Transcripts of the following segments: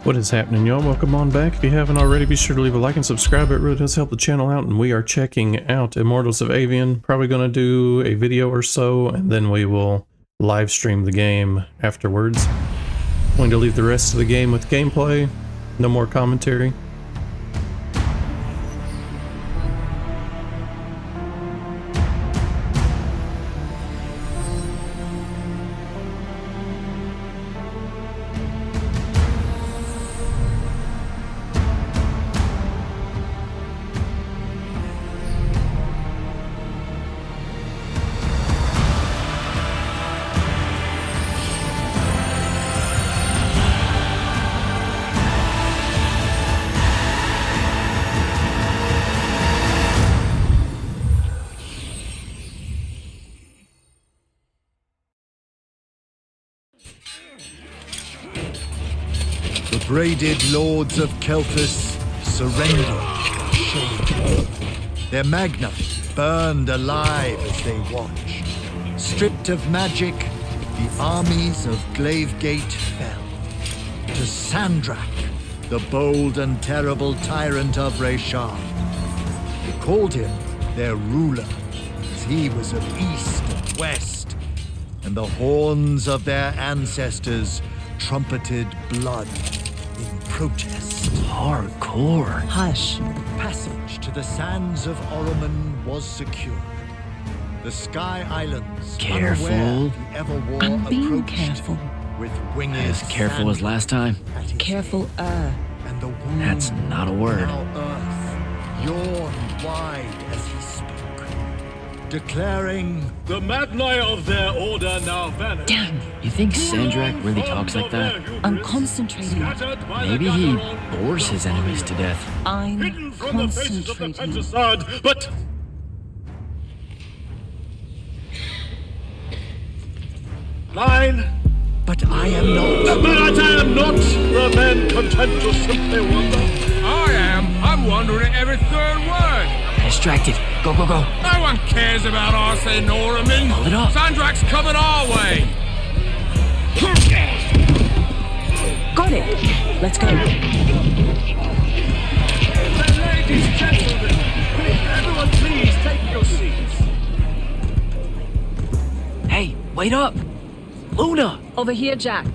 What is happening, y'all? Welcome on back. If you haven't already, be sure to leave a like and subscribe. It really does help the channel out, and we are checking out Immortals of Aveum. Probably going to do a video or so, and then we will live stream the game afterwards. Going to leave the rest of the game with gameplay. No more commentary. The braided lords of Kelthus surrendered. Their magna burned alive as they watched. Stripped of magic, the armies of Glavegate fell. To Sandrak, the bold and terrible tyrant of Reshar. They called him their ruler, as he was of east and west, and the horns of their ancestors trumpeted blood in protest. Hardcore. Hush. Passage to the sands of Oromon was secured. The Sky Islands, Careful. unaware the Everwar I'm being approached careful. with winged As careful as last time. at his Careful, head. And the wound That's not a word. now earth yawned wide as he spoke, declaring, The Magni of their order now vanish. Damn. You think Sandrak really talks like that? I'm concentrating. Maybe he bores his enemies to death. I'm Hidden from the faces of the concentrating. Pentasad, but... Line. but I am not. But I am not the man content to simply wonder. I am. I'm wondering every third word. Distracted. Go, go, go. No one cares about Arsene Noramin. Pull it up. Sandrak's coming our way. Got it. Let's go. Ladies, gentlemen, everyone please take your seats. Hey, wait up. Luna. Over here, Jack.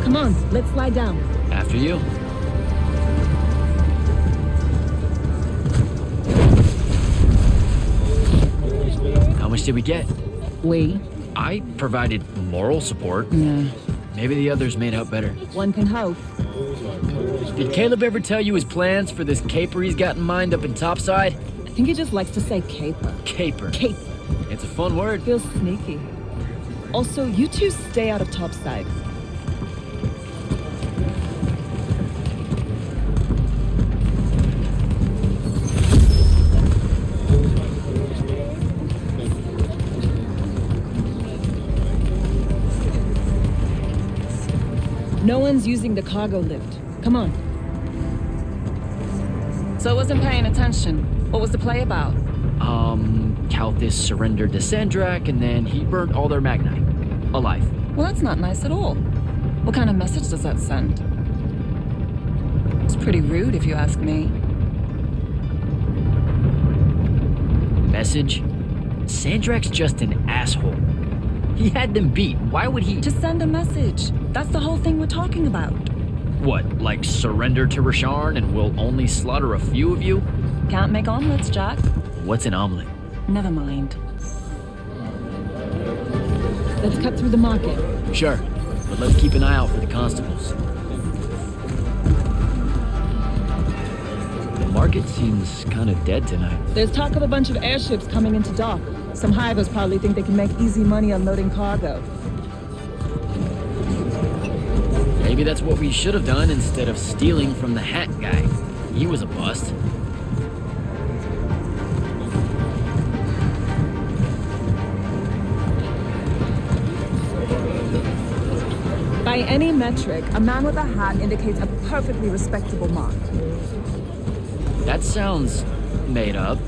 Come on, let's lie down. After you. How much did we get? We? I provided moral support. Yeah. Maybe the others made out better. One can hope. Did Caleb ever tell you his plans for this caper he's got in mind up in Topside? I think he just likes to say caper. Caper. Caper. It's a fun word. Feels sneaky. Also, you two stay out of Topside. No one's using the cargo lift. Come on. So I wasn't paying attention. What was the play about? Kalthus surrendered to Sandrak, and then he burnt all their Magni. Alive. Well, that's not nice at all. What kind of message does that send? It's pretty rude, if you ask me. Message? Sandrak's just an asshole. He had them beat. Why would he... Just send a message. That's the whole thing we're talking about. What, like surrender to Rasharn and we'll only slaughter a few of you? Can't make omelets, Jack. What's an omelet? Never mind. Let's cut through the market. Sure, but let's keep an eye out for the constables. The market seems kind of dead tonight. There's talk of a bunch of airships coming into dock. Some hivers probably think they can make easy money unloading cargo. Maybe that's what we should have done instead of stealing from the hat guy. He was a bust. By any metric, a man with a hat indicates a perfectly respectable mark. That sounds made up.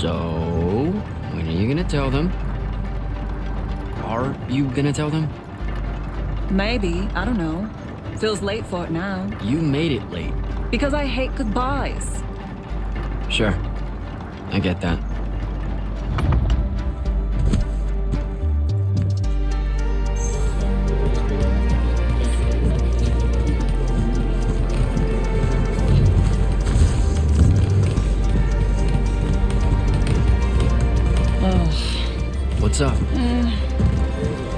So, when are you gonna tell them? Are you gonna tell them? Maybe, I don't know. Feels late for it now. You made it late. Because I hate goodbyes. Sure. I get that. What's up?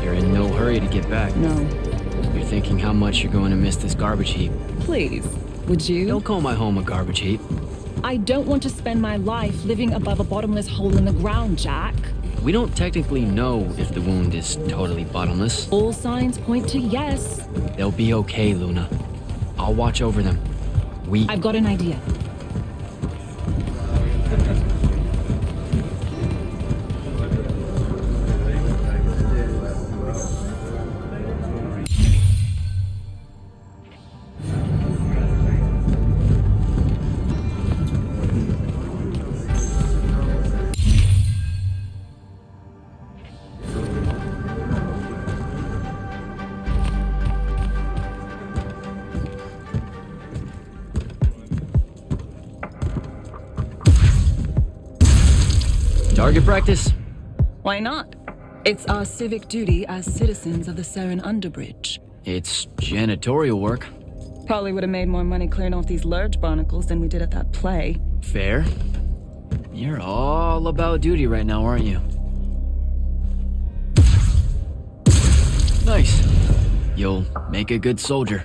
You're in no hurry to get back. No. You're thinking how much you're going to miss this garbage heap. Please, would you? Don't call my home a garbage heap. I don't want to spend my life living above a bottomless hole in the ground, Jack. We don't technically know if the wound is totally bottomless. All signs point to yes. They'll be okay, Luna. I'll watch over them. I've got an idea. Target practice? Why not? It's our civic duty as citizens of the Saren Underbridge. It's janitorial work. Probably would have made more money clearing off these lurge barnacles than we did at that play. Fair. You're all about duty right now, aren't you? Nice. You'll make a good soldier.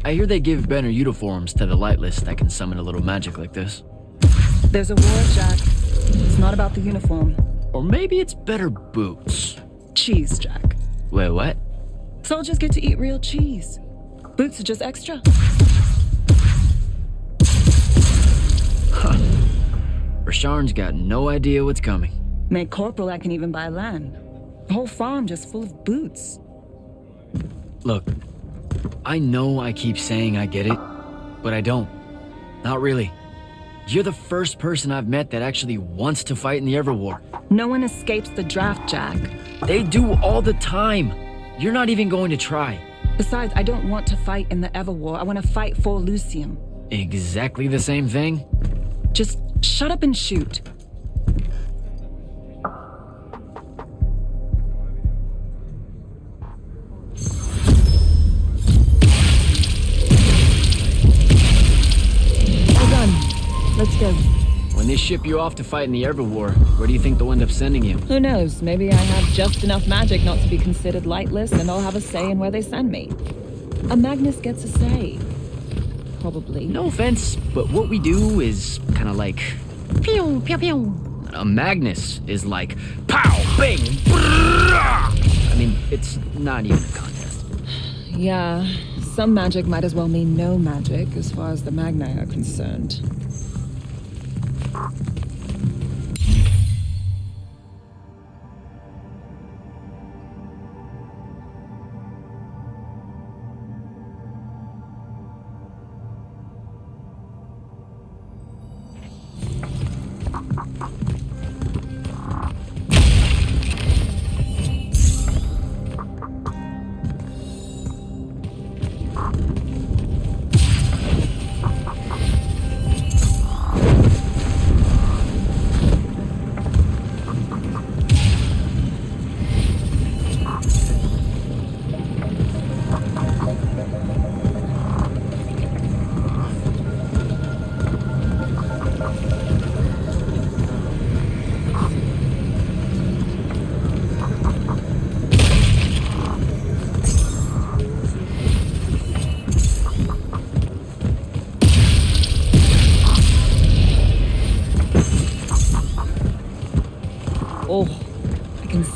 I hear they give better uniforms to the lightless that can summon a little magic like this. There's a war, Jack. It's not about the uniform. Or maybe it's better boots. Cheese, Jack. Wait, what? Soldiers get to eat real cheese. Boots are just extra. Rasharn's got no idea what's coming. Made corporal, I can even buy land. The whole farm just full of boots. Look, I know I keep saying I get it, but I don't. Not really. You're the first person I've met that actually wants to fight in the Everwar. No one escapes the draft, Jack. They do all the time. You're not even going to try. Besides, I don't want to fight in the Everwar. I want to fight for Lucian. Exactly the same thing? Just shut up and shoot. All done. Let's go. When they ship you off to fight in the Everwar, where do you think they'll end up sending you? Who knows? Maybe I have just enough magic not to be considered lightless, and I'll have a say in where they send me. A Magnus gets a say. Probably. No offense, but what we do is kind of like... Pew, pew, pew. A Magnus is like... Pow! Bing! Brrrah! I mean, it's not even a contest. Yeah, some magic might as well mean no magic as far as the Magni are concerned.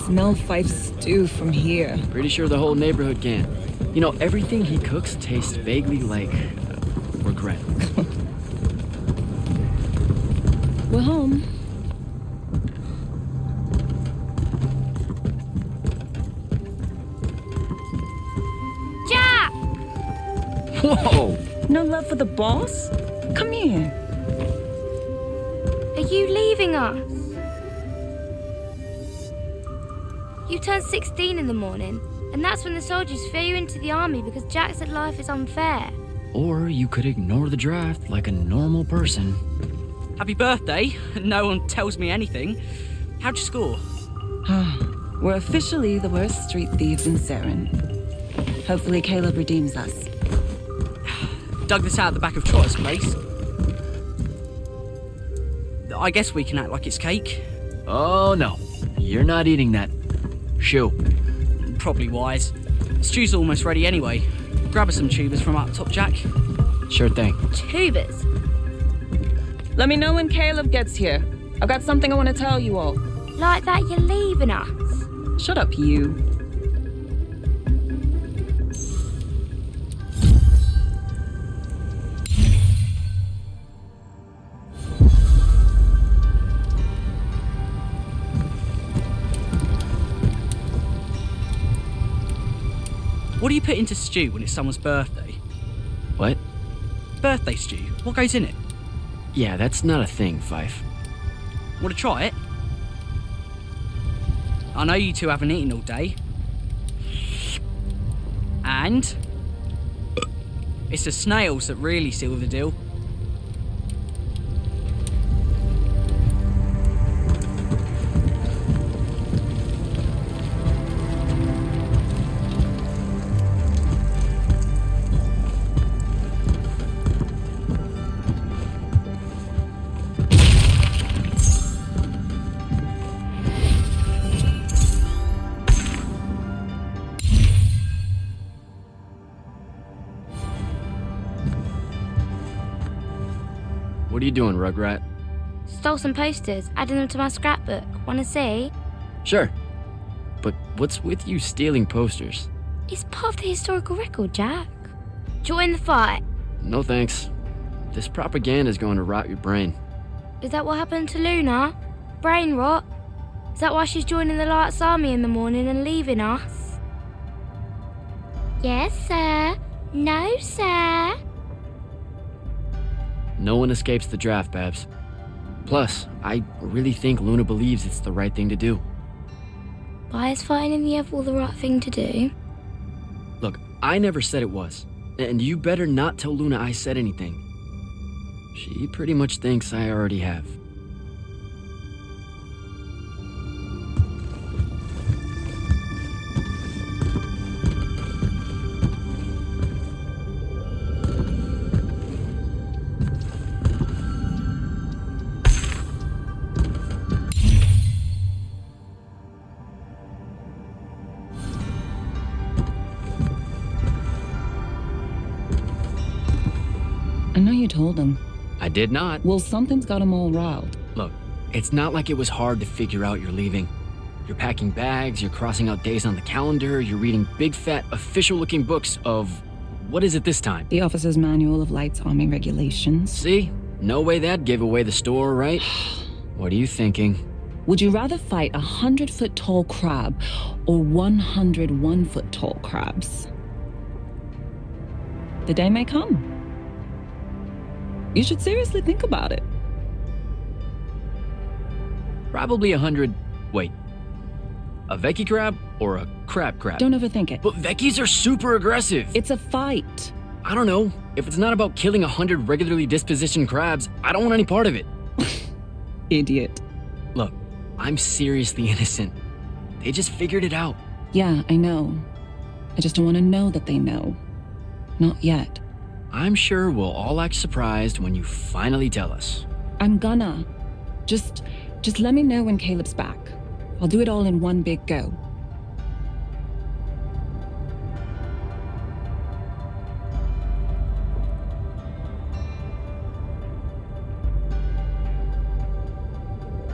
smell Fife's stew from here. Pretty sure the whole neighborhood can. You know, everything he cooks tastes vaguely like regret. We're home. Jack! Whoa! No love for the boss? Come here. Are you leaving us? You turned 16 in the morning, and that's when the soldiers throw you into the army because Jack said life is unfair. Or you could ignore the draft like a normal person. Happy birthday. No one tells me anything. How'd you score? We're officially the worst street thieves in Saren. Hopefully Caleb redeems us. Dug this out the back of Trotter's place. I guess we can act like it's cake. Oh no, you're not eating that. Shoo. Probably wise. Stew's almost ready anyway. Grab us some tubers from up top, Jack. Sure thing. Tubers. Let me know when Caleb gets here. I've got something I want to tell you all. Like that you're leaving us. Shut up, you. What do you put into stew when it's someone's birthday? What? Birthday stew. What goes in it? Yeah, that's not a thing, Fife. Want to try it? I know you two haven't eaten all day. And it's the snails that really seal the deal. What are you doing, Rugrat? Stole some posters, adding them to my scrapbook. Wanna see? Sure. But what's with you stealing posters? It's part of the historical record, Jack. Join the fight. No thanks. This propaganda's going to rot your brain. Is that what happened to Luna? Brain rot? Is that why she's joining the Lights Army in the morning and leaving us? Yes, sir. No, sir. No one escapes the draft, Babs. Plus, I really think Luna believes it's the right thing to do. Why is fighting in the Everwall the right thing to do? Look, I never said it was. And you better not tell Luna I said anything. She pretty much thinks I already have. I know you told him. I did not. Well, something's got him all riled. Look, it's not like it was hard to figure out you're leaving. You're packing bags, you're crossing out days on the calendar, you're reading big fat official-looking books of... what is it this time? The Officer's Manual of Lights Army Regulations. See? No way that gave away the store, right? What are you thinking? Would you rather fight 100-foot tall crab or 101-foot tall crabs? The day may come. You should seriously think about it. Probably 100... wait. A Vecchi crab or a crab crab? Don't overthink it. But Vecchis are super aggressive. It's a fight. I don't know. If it's not about killing 100 regularly dispositioned crabs, I don't want any part of it. Idiot. Look, I'm seriously innocent. They just figured it out. Yeah, I know. I just don't want to know that they know. Not yet. I'm sure we'll all act surprised when you finally tell us. I'm gonna. Just let me know when Caleb's back. I'll do it all in one big go.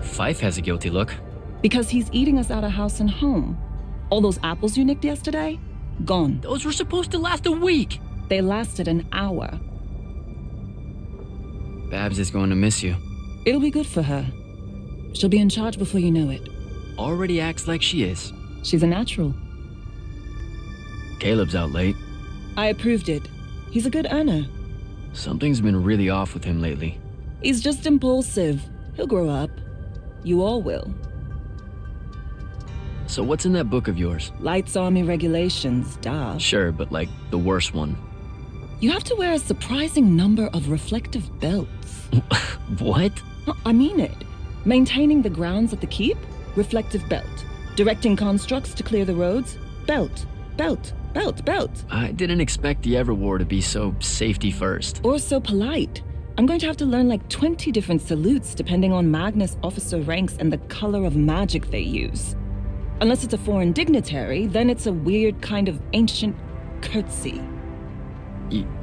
Fife has a guilty look. Because he's eating us out of house and home. All those apples you nicked yesterday? Gone. Those were supposed to last a week. They lasted an hour. Babs is going to miss you. It'll be good for her. She'll be in charge before you know it. Already acts like she is. She's a natural. Caleb's out late. I approved it. He's a good earner. Something's been really off with him lately. He's just impulsive. He'll grow up. You all will. So what's in that book of yours? Lights Army regulations, duh. Sure, but like the worst one. You have to wear a surprising number of reflective belts. What? I mean it. Maintaining the grounds at the keep, reflective belt. Directing constructs to clear the roads, belt, belt, belt, belt. I didn't expect the Everwar to be so safety first. Or so polite. I'm going to have to learn like 20 different salutes depending on Magnus officer ranks and the color of magic they use. Unless it's a foreign dignitary, then it's a weird kind of ancient curtsy.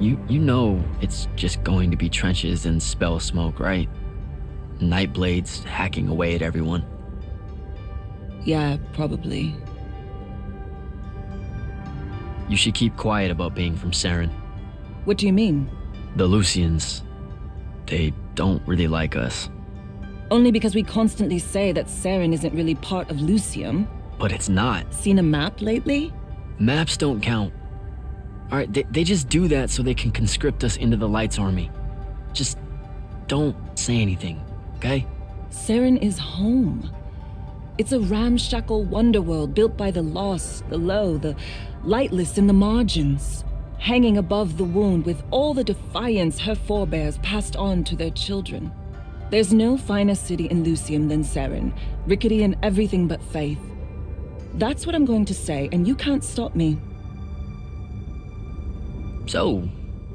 You know it's just going to be trenches and spell smoke, right? Nightblades hacking away at everyone. Yeah, probably. You should keep quiet about being from Saren. What do you mean? The Lucians, they don't really like us. Only because we constantly say that Saren isn't really part of Lucium. But it's not. Seen a map lately? Maps don't count. Alright, they just do that so they can conscript us into the Lights Army. Just don't say anything, okay? Saren is home. It's a ramshackle wonderworld built by the lost, the low, the lightless in the margins, hanging above the wound with all the defiance her forebears passed on to their children. There's no finer city in Lucium than Saren, rickety in everything but faith. That's what I'm going to say, and you can't stop me. So,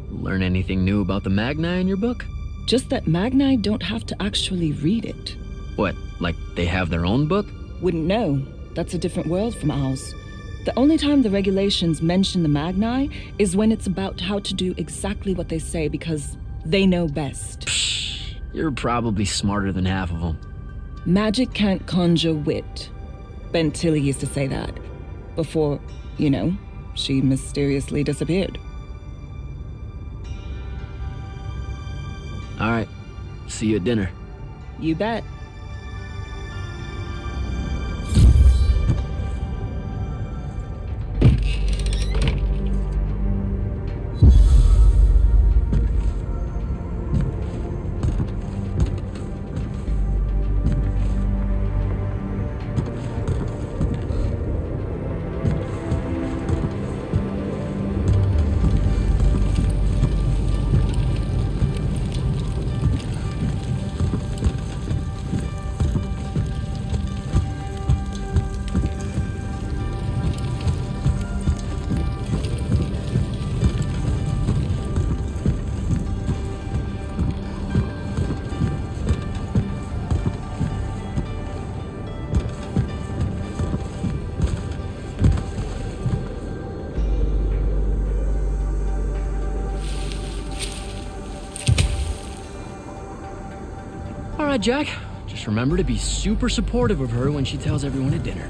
learn anything new about the Magni in your book? Just that Magni don't have to actually read it. What, like they have their own book? Wouldn't know. That's a different world from ours. The only time the regulations mention the Magni is when it's about how to do exactly what they say because they know best. Psh, you're probably smarter than half of them. Magic can't conjure wit. Ben Tilly used to say that. Before, she mysteriously disappeared. Alright, see you at dinner. You bet. Alright, Jack. Just remember to be super supportive of her when she tells everyone at dinner.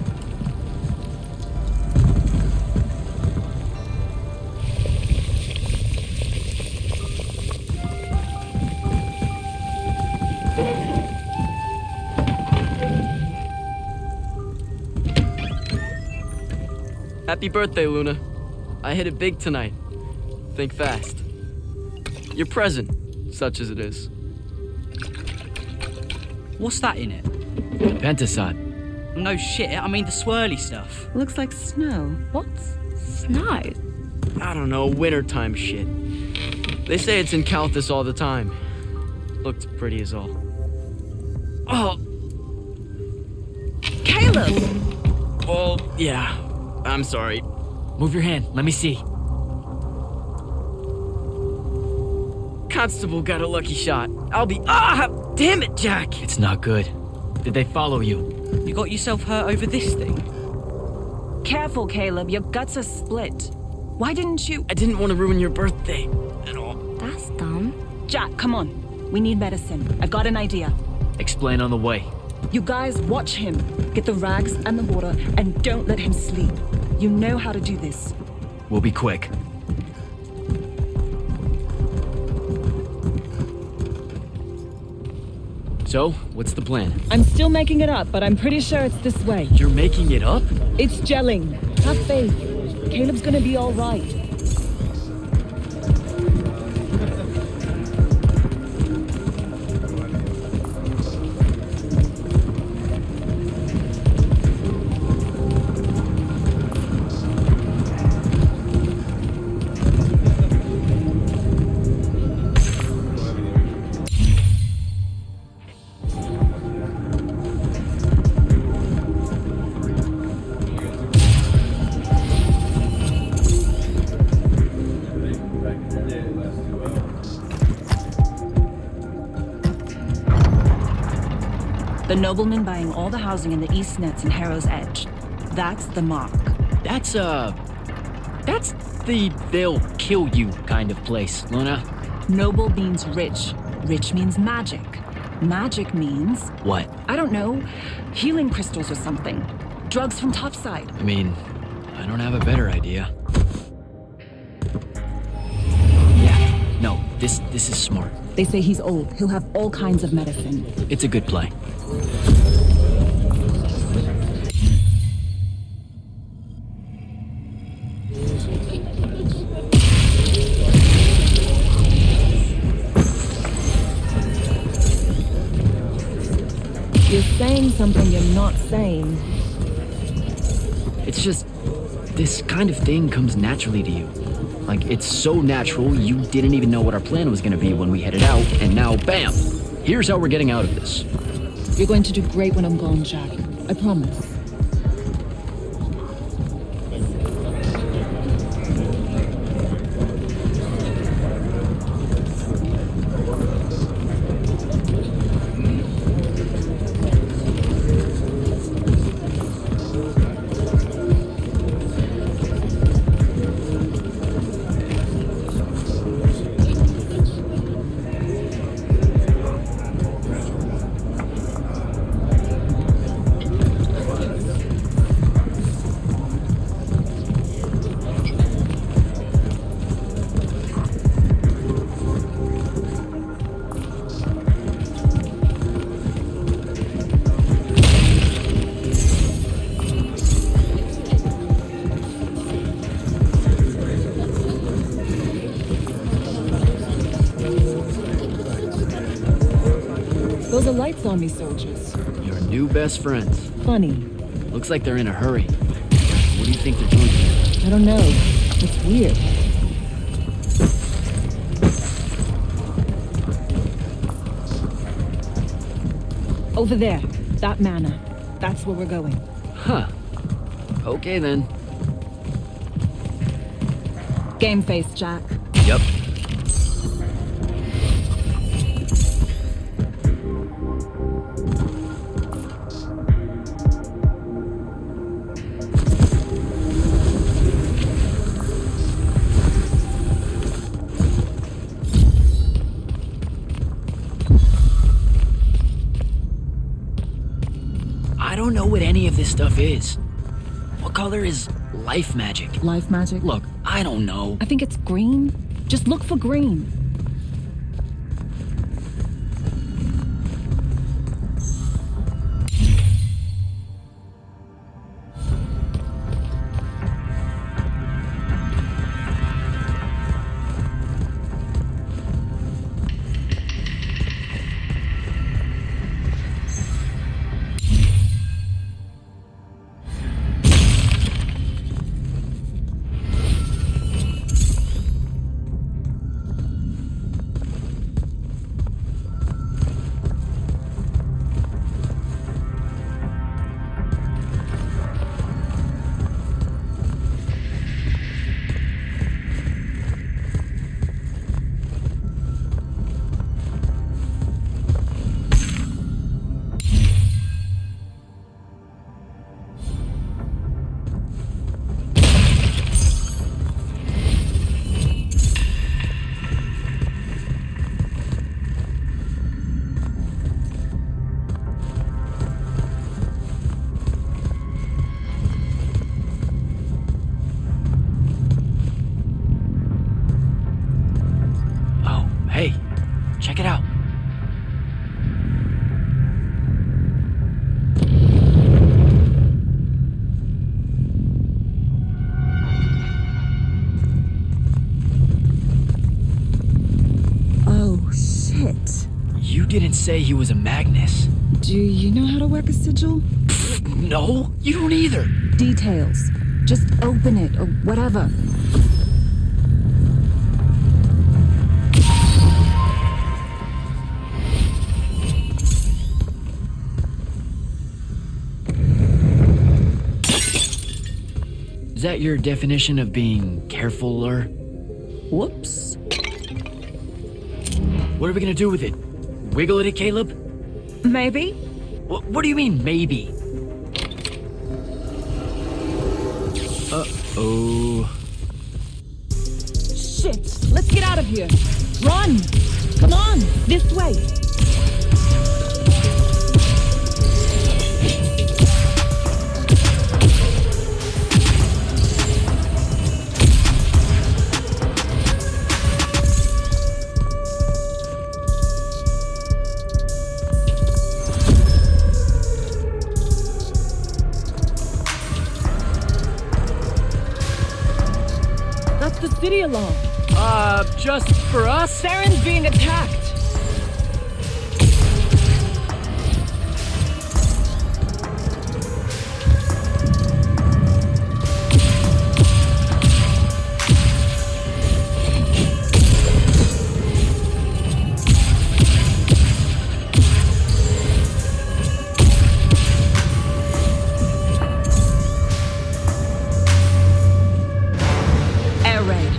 Happy birthday, Luna. I hit it big tonight. Think fast. Your present, such as it is. What's that in it? The Pentasod. No shit, I mean the swirly stuff. Looks like snow. What's snow? I don't know, wintertime shit. They say it's in Calthus all the time. Looked pretty as all. Oh! Caleb! Oh, yeah. I'm sorry. Move your hand, let me see. Constable got a lucky shot. I'll be— damn it, Jack! It's not good. Did they follow you? You got yourself hurt over this thing? Careful, Caleb. Your guts are split. Why didn't you— I didn't want to ruin your birthday at all. That's dumb. Jack, come on. We need medicine. I've got an idea. Explain on the way. You guys watch him. Get the rags and the water, and don't let him sleep. You know how to do this. We'll be quick. So, what's the plan? I'm still making it up, but I'm pretty sure it's this way. You're making it up? It's gelling. Have faith. Caleb's gonna be all right. The nobleman buying all the housing in the East Nets and Harrow's Edge. That's the mark. That's the they'll kill you kind of place, Luna. Noble means rich. Rich means magic. Magic means... What? I don't know. Healing crystals or something. Drugs from Topside. I mean, I don't have a better idea. Yeah, no, this is smart. They say he's old. He'll have all kinds of medicine. It's a good play. You're saying something you're not saying. It's just, this kind of thing comes naturally to you. Like, it's so natural, you didn't even know what our plan was gonna be when we headed out, and now, bam! Here's how we're getting out of this. You're going to do great when I'm gone, Jack. I promise. Those are lights on me, soldiers. Your new best friends. Funny. Looks like they're in a hurry. What do you think they're doing here? I don't know. It's weird. Over there. That manor. That's where we're going. Huh. Okay then. Game face, Jack. Yep. I don't know what any of this stuff is. What color is life magic? Life magic? Look, I don't know. I think it's green. Just look for green. Check it out. Oh, shit. You didn't say he was a Magnus. Do you know how to work a sigil? No, you don't either. Details. Just open it or whatever. Is that your definition of being carefuler? Whoops. What are we gonna do with it? Wiggle at it, Caleb? Maybe? What do you mean, maybe? Uh-oh. Shit! Let's get out of here! Run! Come on! This way! That's the city alarm. Just for us? Saren's being attacked. Air raid.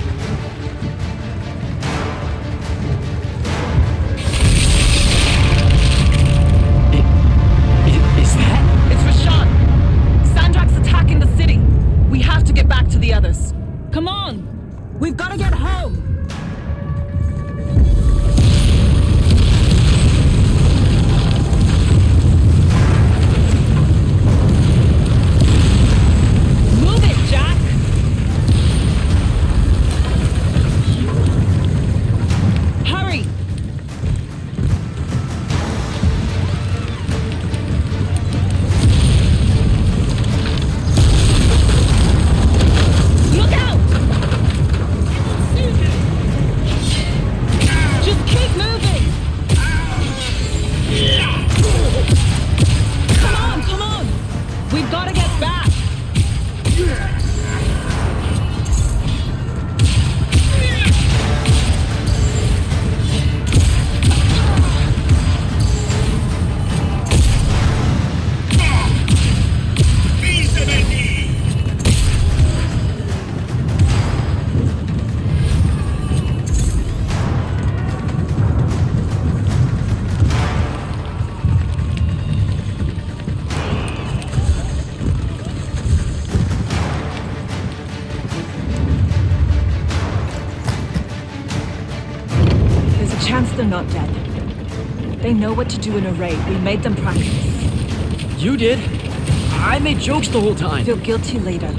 Is that? It's Rashawn. Sandrak's attacking the city. We have to get back to the others. Come on. We've got to get home. Move it, Jack. Hurry. Look out! Just keep moving! Come on! We've got to get back! There's a chance they're not dead. They know what to do in a raid. We made them practice. You did? I made jokes the whole time. Feel guilty later.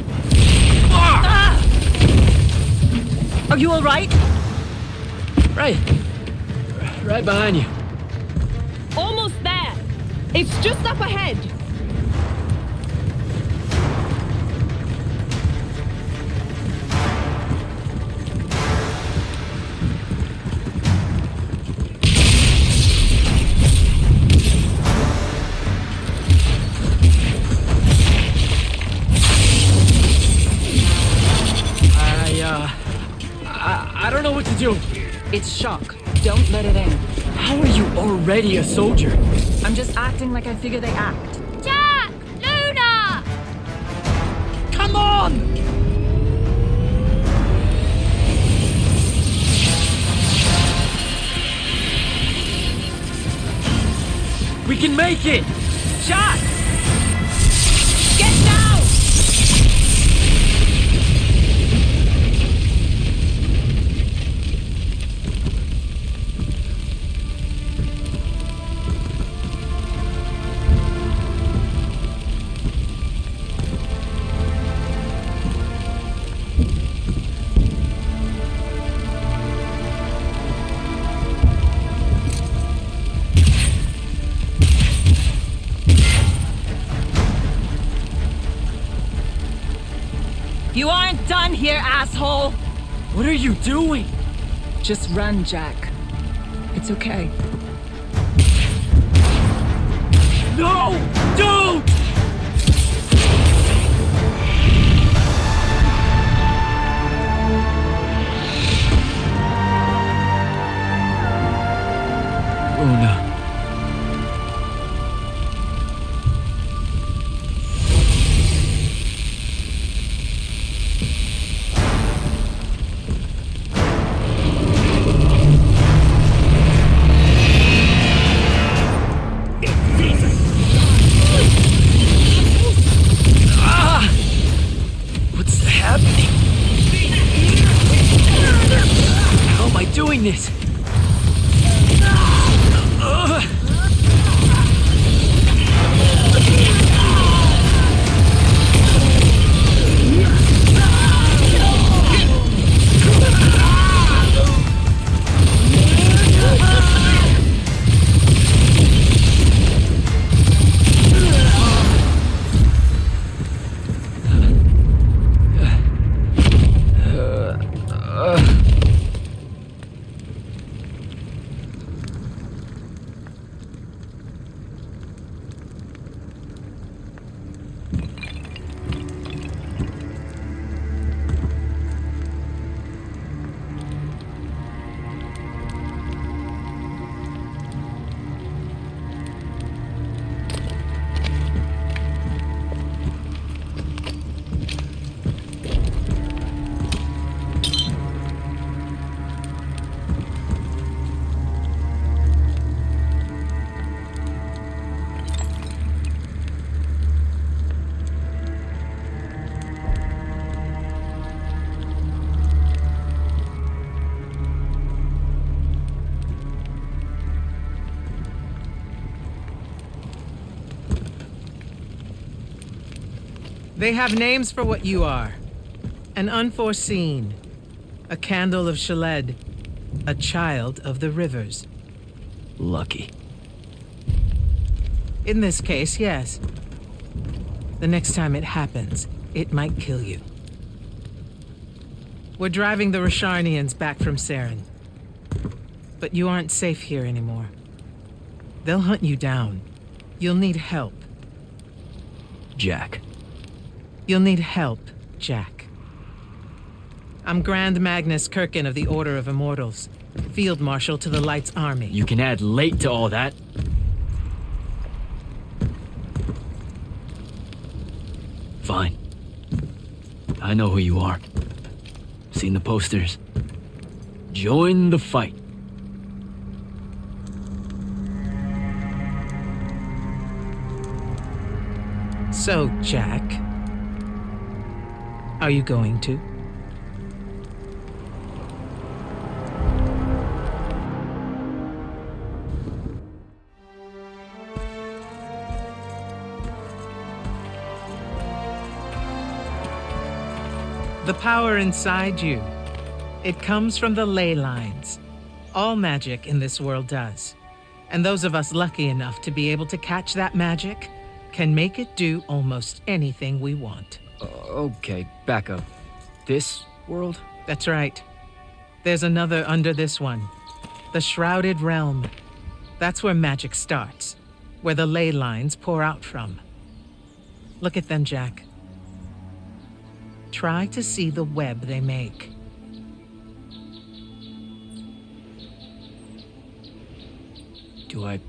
Ah! Are you all right? Right behind you. Almost there. It's just up ahead. I don't know what to do. It's shock. Don't let it in. How are you already a soldier? I'm just acting like I figure they act. Jack! Luna! Come on! We can make it! Jack! Get down! You aren't done here, asshole! What are you doing? Just run, Jack. It's okay. No! Don't! Luna. What's happening? How am I doing this? They have names for what you are. An unforeseen, a candle of Shaled, a child of the rivers. Lucky. In this case, yes. The next time it happens, it might kill you. We're driving the Rasharnians back from Saren. But you aren't safe here anymore. They'll hunt you down. You'll need help. Jack. You'll need help, Jack. I'm Grand Magnus Kirkin of the Order of Immortals, Field Marshal to the Light's Army. You can add late to all that. Fine. I know who you are. Seen the posters. Join the fight. So, Jack, are you going to? The power inside you, it comes from the ley lines. All magic in this world does. And those of us lucky enough to be able to catch that magic can make it do almost anything we want. Okay, back up. This world? That's right. There's another under this one. The Shrouded Realm. That's where magic starts, where the ley lines pour out from. Look at them, Jack. Try to see the web they make. Do I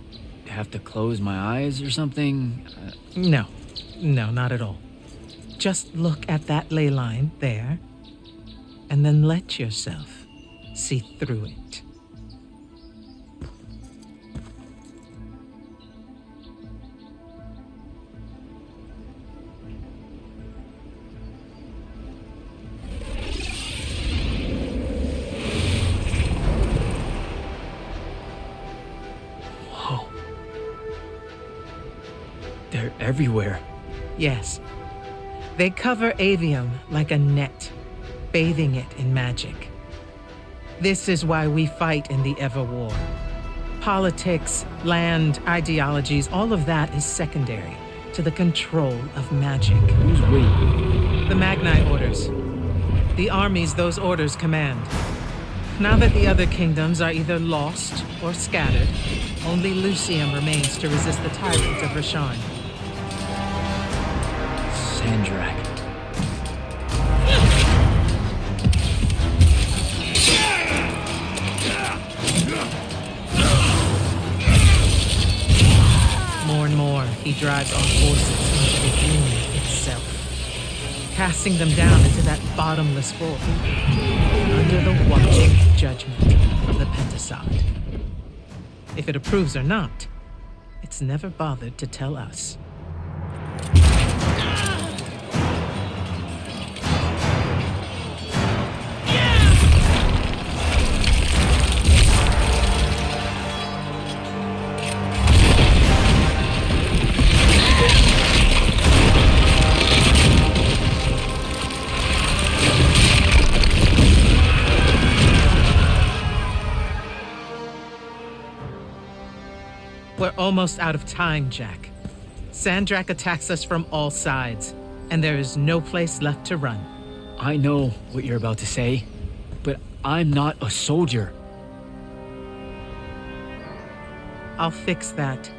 have to close my eyes or something? No, not at all. Just look at that ley line there, and then let yourself see through it. Whoa. They're everywhere. Yes. They cover Aveum like a net, bathing it in magic. This is why we fight in the Everwar. Politics, land, ideologies, all of that is secondary to the control of magic. Who's we? The Magni orders. The armies those orders command. Now that the other kingdoms are either lost or scattered, only Lucian remains to resist the tyrant of Rasharn. Sandrak. More and more, he drives our forces into the doom itself, casting them down into that bottomless void, under the watching judgment of the Pentasod. If it approves or not, it's never bothered to tell us. We're almost out of time, Jack. Sandrak attacks us from all sides, and there is no place left to run. I know what you're about to say, but I'm not a soldier. I'll fix that.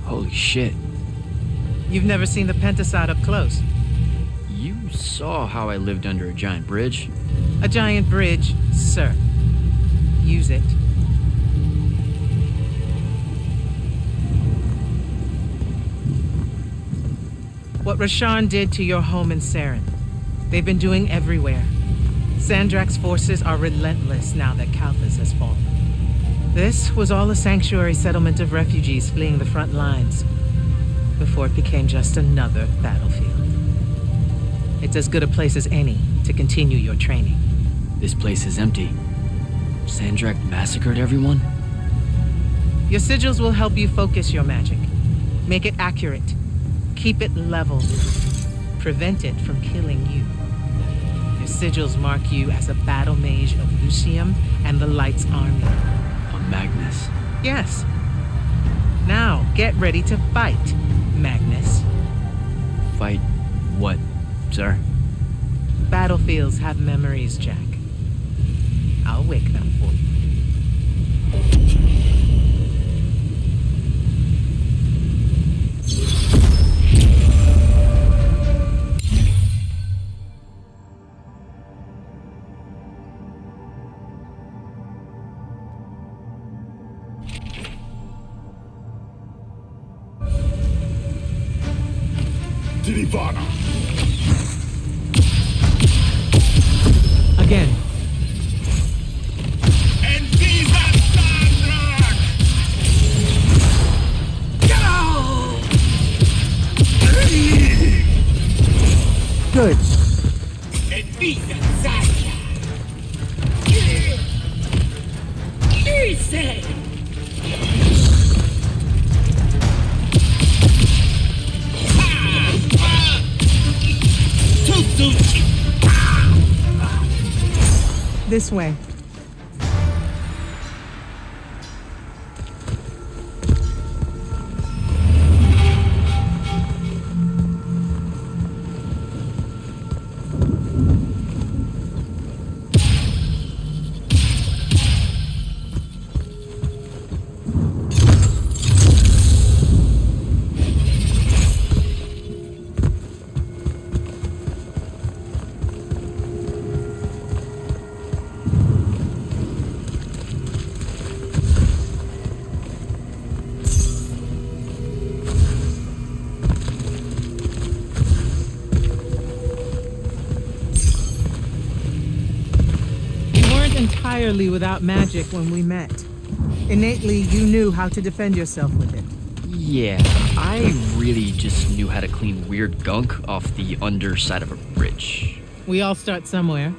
Holy shit. You've never seen the Pentasod up close. You saw how I lived under a giant bridge. A giant bridge, sir. Use it. What Rasharn did to your home in Saren, they've been doing everywhere. Sandrak's forces are relentless now that Kalthus has fallen. This was all a sanctuary settlement of refugees fleeing the front lines, before it became just another battlefield. It's as good a place as any to continue your training. This place is empty. Sandrak massacred everyone? Your sigils will help you focus your magic. Make it accurate. Keep it level. Prevent it from killing you. Your sigils mark you as a battle mage of Lucian and the Light's army. A Magnus? Yes. Now, get ready to fight, Magnus. Fight what, sir? Battlefields have memories, Jack. I'll wake them for you. Ivana. Again. And Good. This way. Entirely without magic when we met. Innately, you knew how to defend yourself with it. Yeah, I really just knew how to clean weird gunk off the underside of a bridge. We all start somewhere.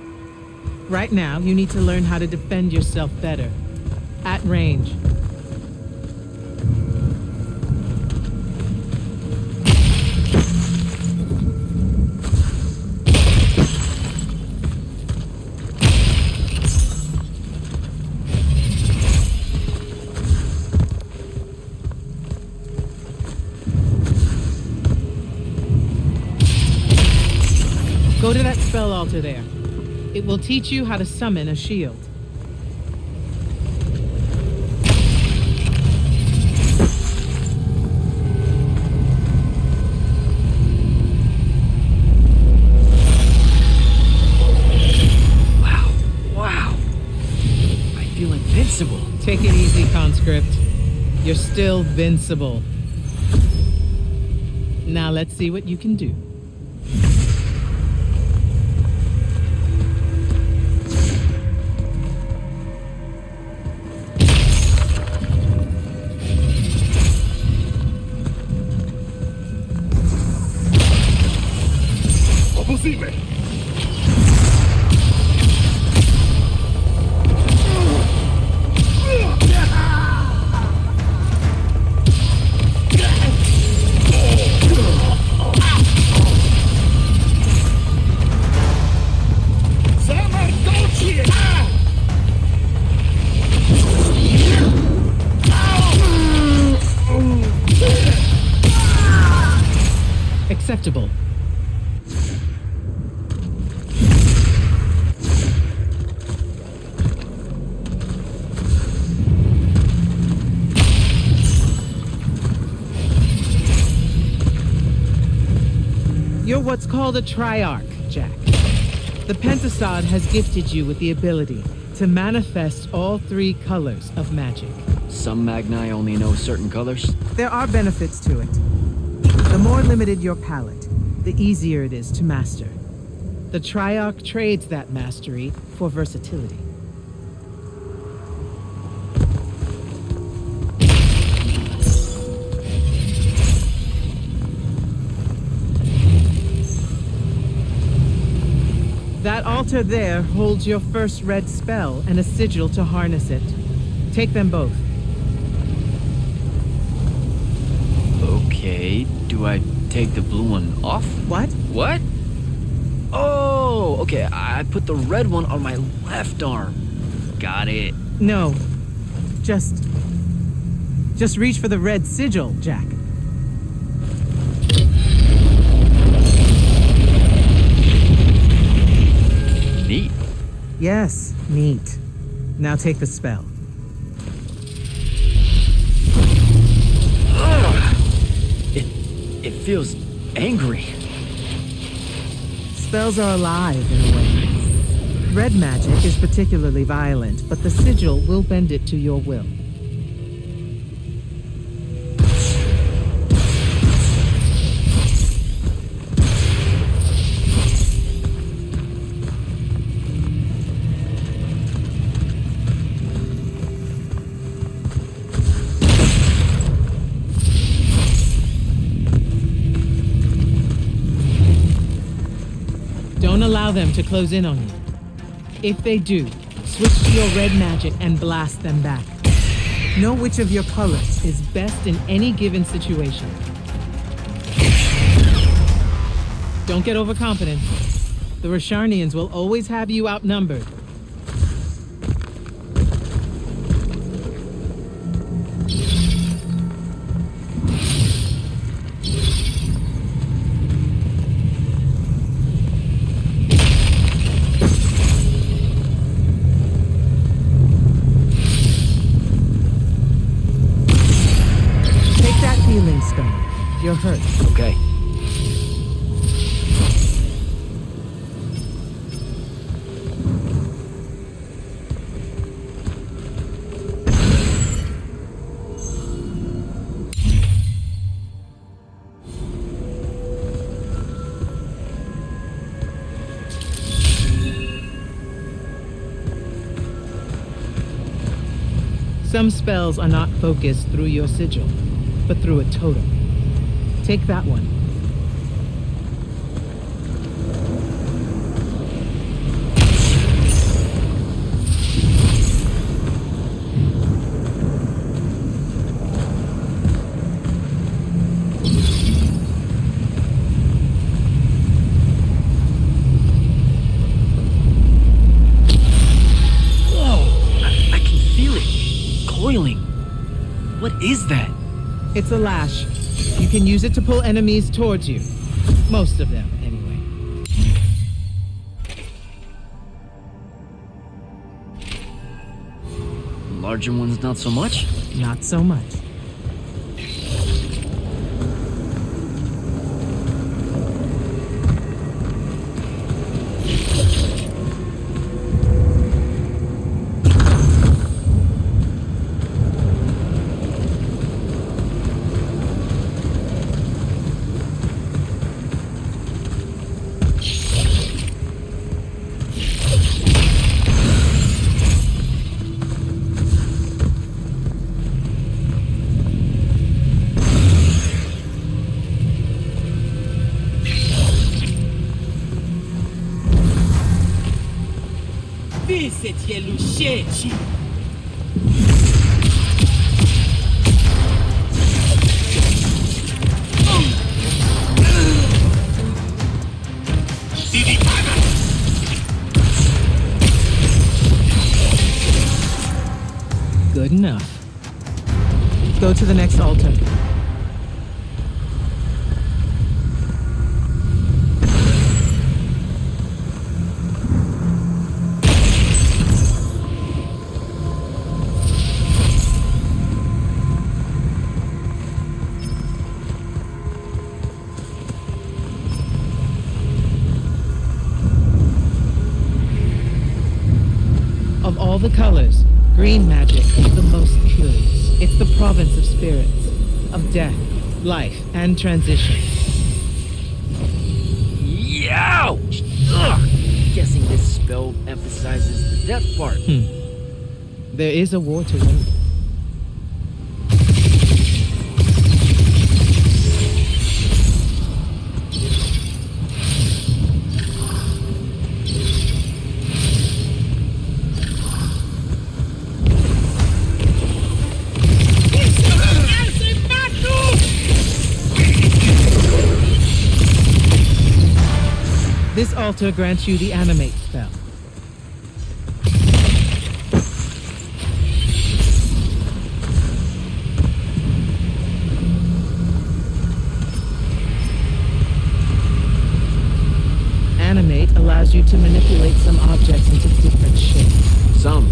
Right now, you need to learn how to defend yourself better. At range. Go to that spell altar there. It will teach you how to summon a shield. Wow. I feel invincible. Take it easy, conscript. You're still vincible. Now let's see what you can do. Acceptable. You're what's called a Triarch, Jack. The Pentasod has gifted you with the ability to manifest all three colors of magic. Some Magni only know certain colors. There are benefits to it. The more limited your palette, the easier it is to master. The Triarch trades that mastery for versatility. That altar there holds your first red spell and a sigil to harness it. Take them both. Okay, do I take the blue one off? What? What? Oh, okay, I put the red one on my left arm. Got it. No. Just reach for the red sigil, Jack. Neat. Yes, neat. Now take the spell. It feels angry. Spells are alive in a way. Red magic is particularly violent, but the sigil will bend it to your will. allow them to close in on you. If they do, switch to your red magic and blast them back. Know which of your colors is best in any given situation. Don't get overconfident. The Rasharnians will always have you outnumbered. Take that healing stone. You're hurt. Okay. Some spells are not focused through your sigil, but through a totem. Take that one. I can feel it. Coiling. What is that? It's a lash. You can use it to pull enemies towards you. Most of them, anyway. Larger ones, not so much? Not so much. Lucian. Good enough. Go to the next altar. Of all the colors, green magic is the most curious. It's the province of spirits, of death, life, and transition. Ouch! Ugh. Guessing this spell emphasizes the death part. There is a war to win. This altar grants you the animate spell. Animate allows you to manipulate some objects into different shapes. Some.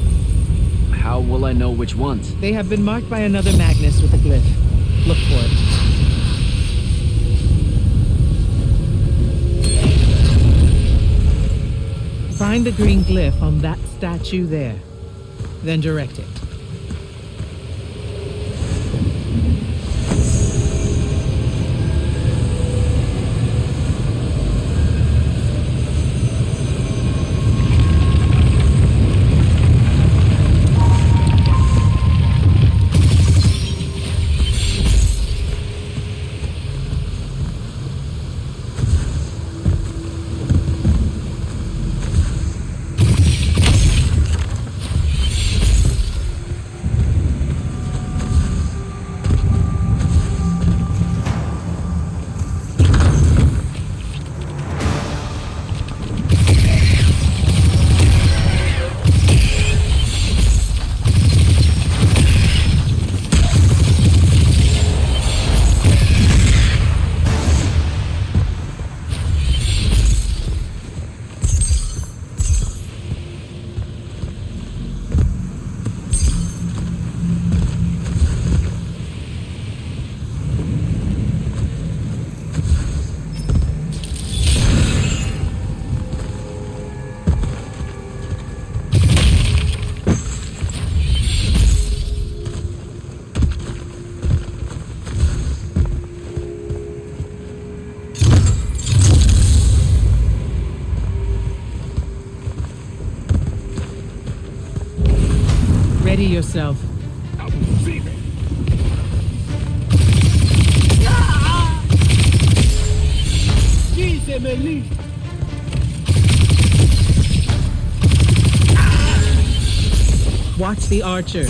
How will I know which ones? They have been marked by another Magnus with a glyph. Look for it. Find the green glyph on that statue there. Then direct it. Steady yourself. Watch the archers.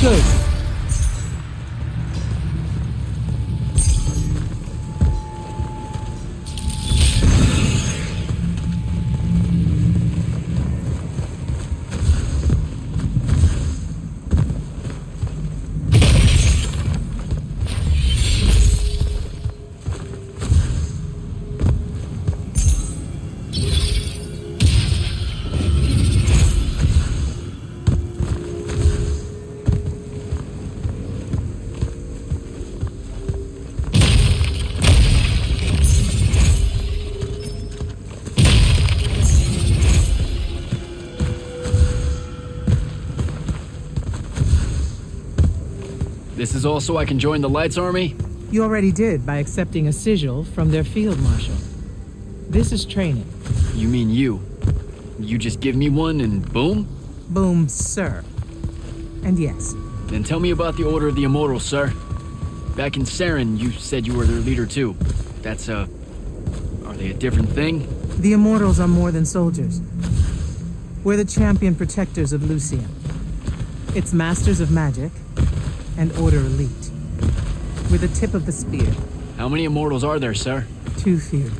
Good. This is also I can join the Lights Army? You already did by accepting a sigil from their field marshal. This is training. You mean you? You just give me one and boom? Boom, sir. And yes, Then tell me about the Order of the Immortals, sir. Back in Saren, you said you were their leader too. That's, are they a different thing? the Immortals are more than soldiers. We're the champion protectors of Lucian. It's masters of magic and Order elite. We're the tip of the spear. How many Immortals are there, sir? Too few.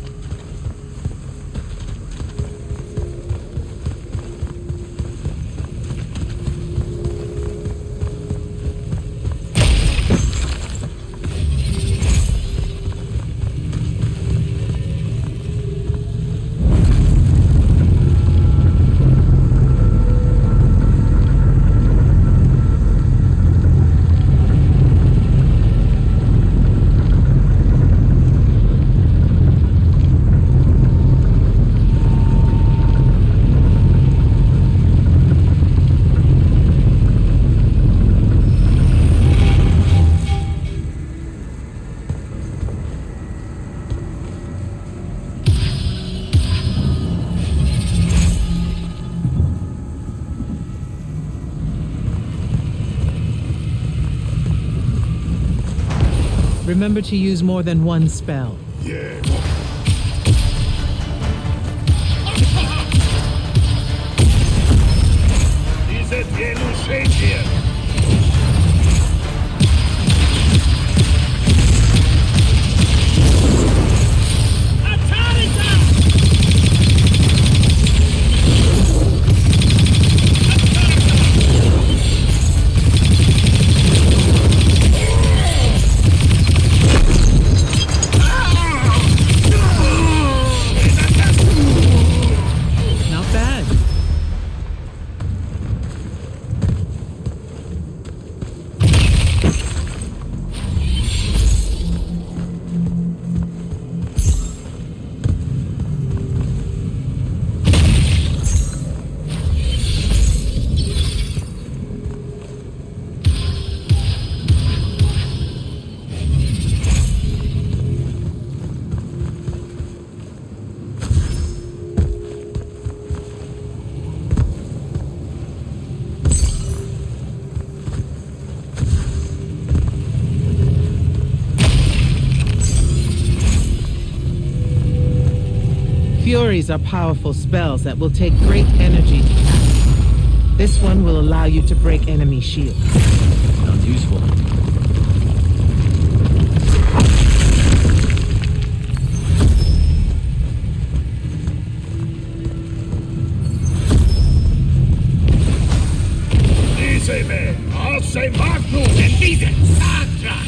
Remember to use more than one spell. Yeah. Diese Lucian hier. Furies are powerful spells that will take great energy to cast. This one will allow you to break enemy shields. Sounds useful. Diese Triarc Magnus in diesen Saatran.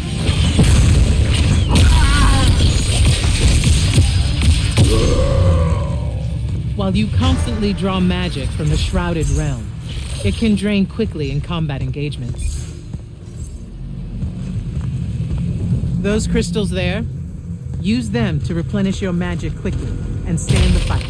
While you constantly draw magic from the Shrouded Realm, it can drain quickly in combat engagements. Those crystals there, use them to replenish your magic quickly and stand the fight.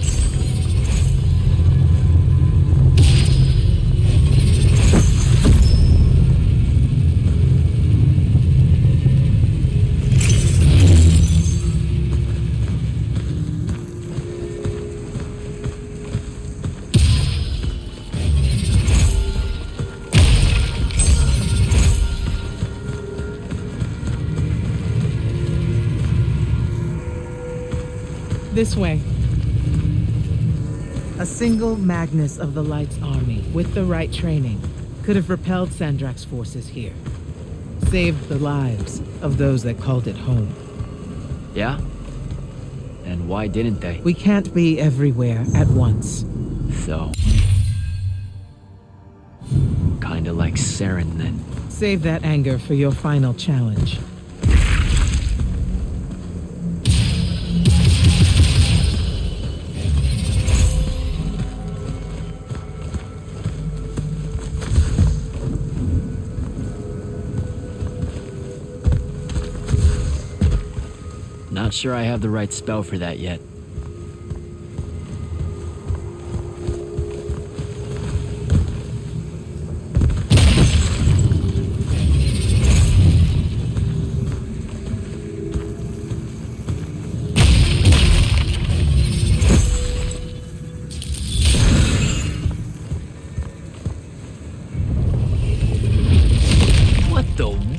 This way. A single Magnus of the Light's army, with the right training, could have repelled Sandrach's forces here. Saved the lives of those that called it home. Yeah? And why didn't they? We can't be everywhere at once. So... kinda like Saren, then. Save that anger for your final challenge. Not sure I have the right spell for that yet.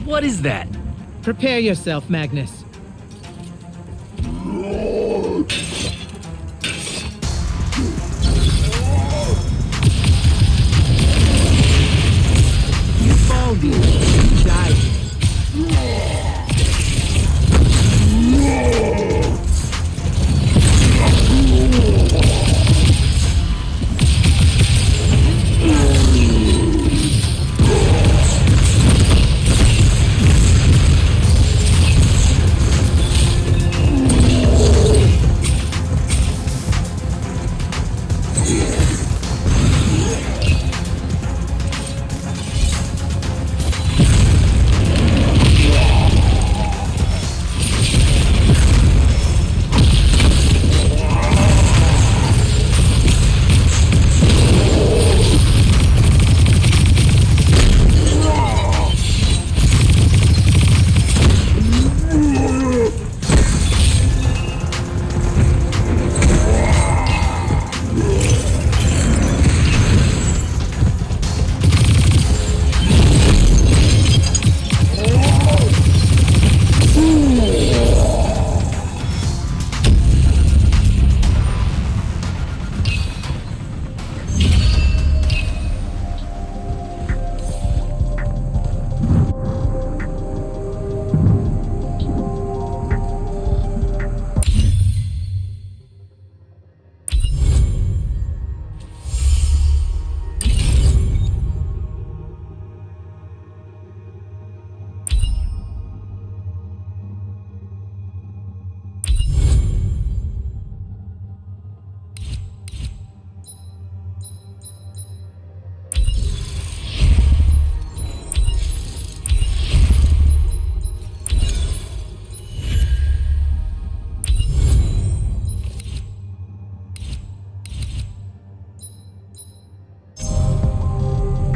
What is that? Prepare yourself, Magnus. You fall, dude. You die.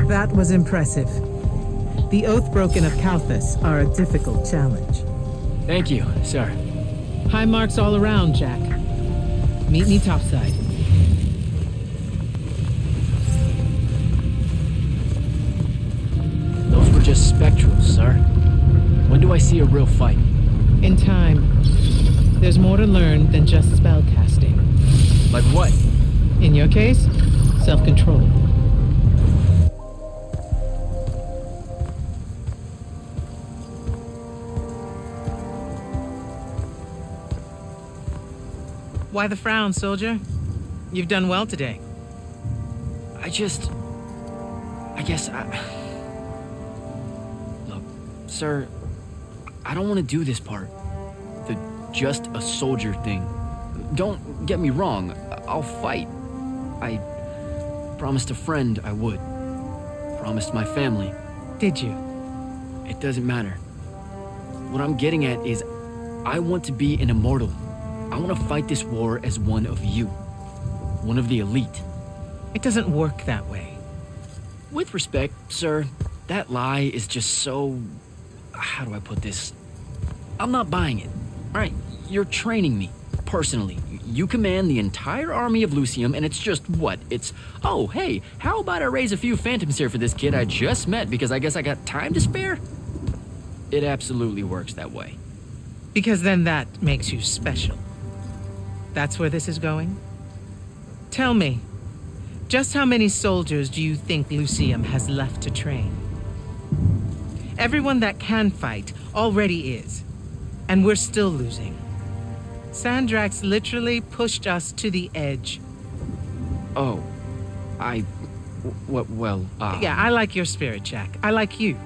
That was impressive. The Oathbroken of Kalthus are a difficult challenge. Thank you, sir. High marks all around, Jack. Meet me topside. Those were just spectrals, sir. When do I see a real fight? In time. There's more to learn than just spell casting. Like what? In your case, self-control. Why the frown, soldier? You've done well today. Look, sir, I don't want to do this part. The just a soldier thing. Don't get me wrong, I'll fight. I promised a friend I would. Promised my family. Did you? It doesn't matter. What I'm getting at is, I want to be an immortal. I want to fight this war as one of you. One of the elite. It doesn't work that way. With respect, sir, that lie is just so... How do I put this? I'm not buying it. Alright, you're training me, personally. You command the entire army of Lucian, and it's just what? It's, oh, hey, how about I raise a few phantoms here for this kid I just met because I guess I got time to spare? It absolutely works that way. Because then that makes you special. That's where this is going? Tell me, just how many soldiers do you think Lucian has left to train? Everyone that can fight already is, and we're still losing. Sandrax literally pushed us to the edge. Oh, Yeah, I like your spirit, Jack. I like you.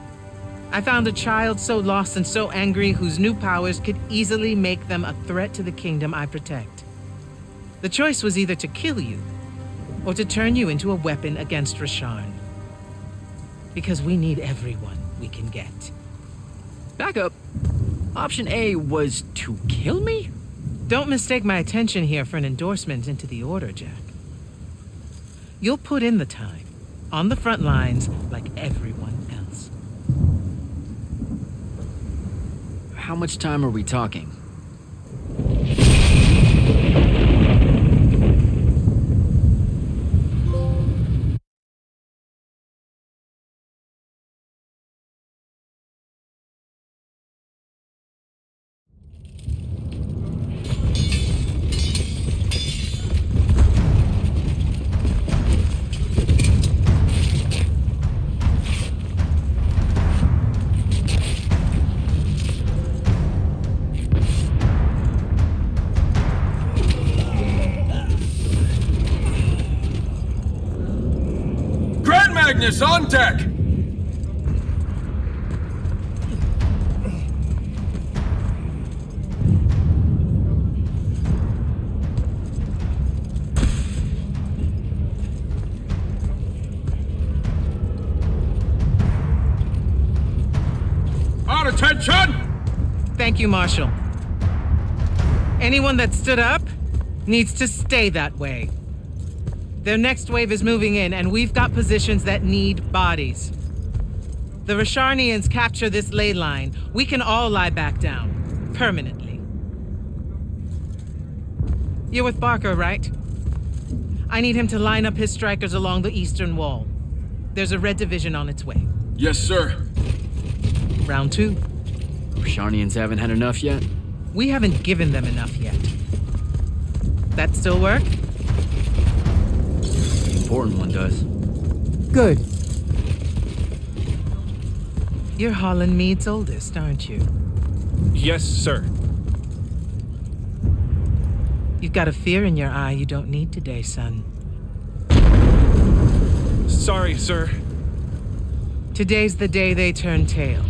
I found a child so lost and so angry whose new powers could easily make them a threat to the kingdom I protect. The choice was either to kill you, or to turn you into a weapon against Rasharn. Because we need everyone we can get. back up. Option A was to kill me? Don't mistake my attention here for an endorsement into the Order, Jack. You'll put in the time, on the front lines, like everyone else. How much time are we talking? Magnus on deck! On attention! Thank you, Marshal. Anyone that stood up needs to stay that way. Their next wave is moving in, and we've got positions that need bodies. The Rasharnians capture this ley line, we can all lie back down. Permanently. You're with Barker, right? I need him to line up his strikers along the eastern wall. There's a red division on its way. Yes, sir. Round 2. Rasharnians haven't had enough yet? We haven't given them enough yet. That still work? Important one does. Good. You're Holland Mead's oldest, aren't you? Yes, sir. You've got a fear in your eye you don't need today, son. Sorry, sir. Today's the day they turn tail.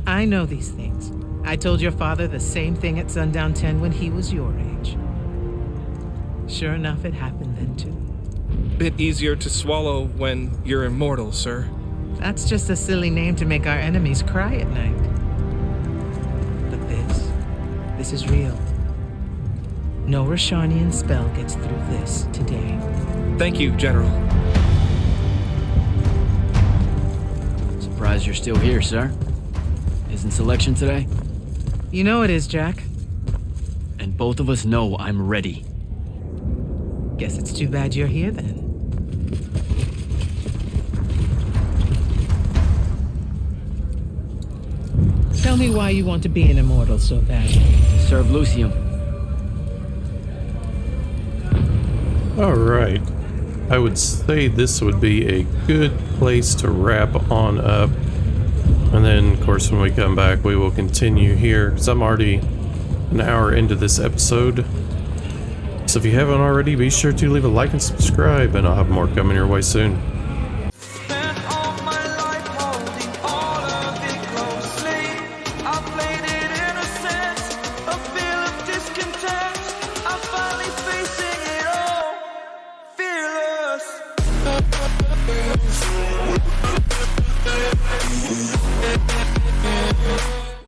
I know these things. I told your father the same thing at Sundown 10 when he was your age. Sure enough, it happened then too. Bit easier to swallow when you're immortal, sir. That's just a silly name to make our enemies cry at night. But this is real. No Rasharnian spell gets through this today. Thank you, General. Surprised you're still here, sir. Isn't selection today? You know it is, Jack. And both of us know I'm ready. Guess it's too bad you're here then. Tell me why you want to be an immortal so badly. Serve Lucian. Alright. I would say this would be a good place to wrap on up. And then, of course, when we come back, we will continue here, because I'm already an hour into this episode. So if you haven't already, be sure to leave a like and subscribe, and I'll have more coming your way soon.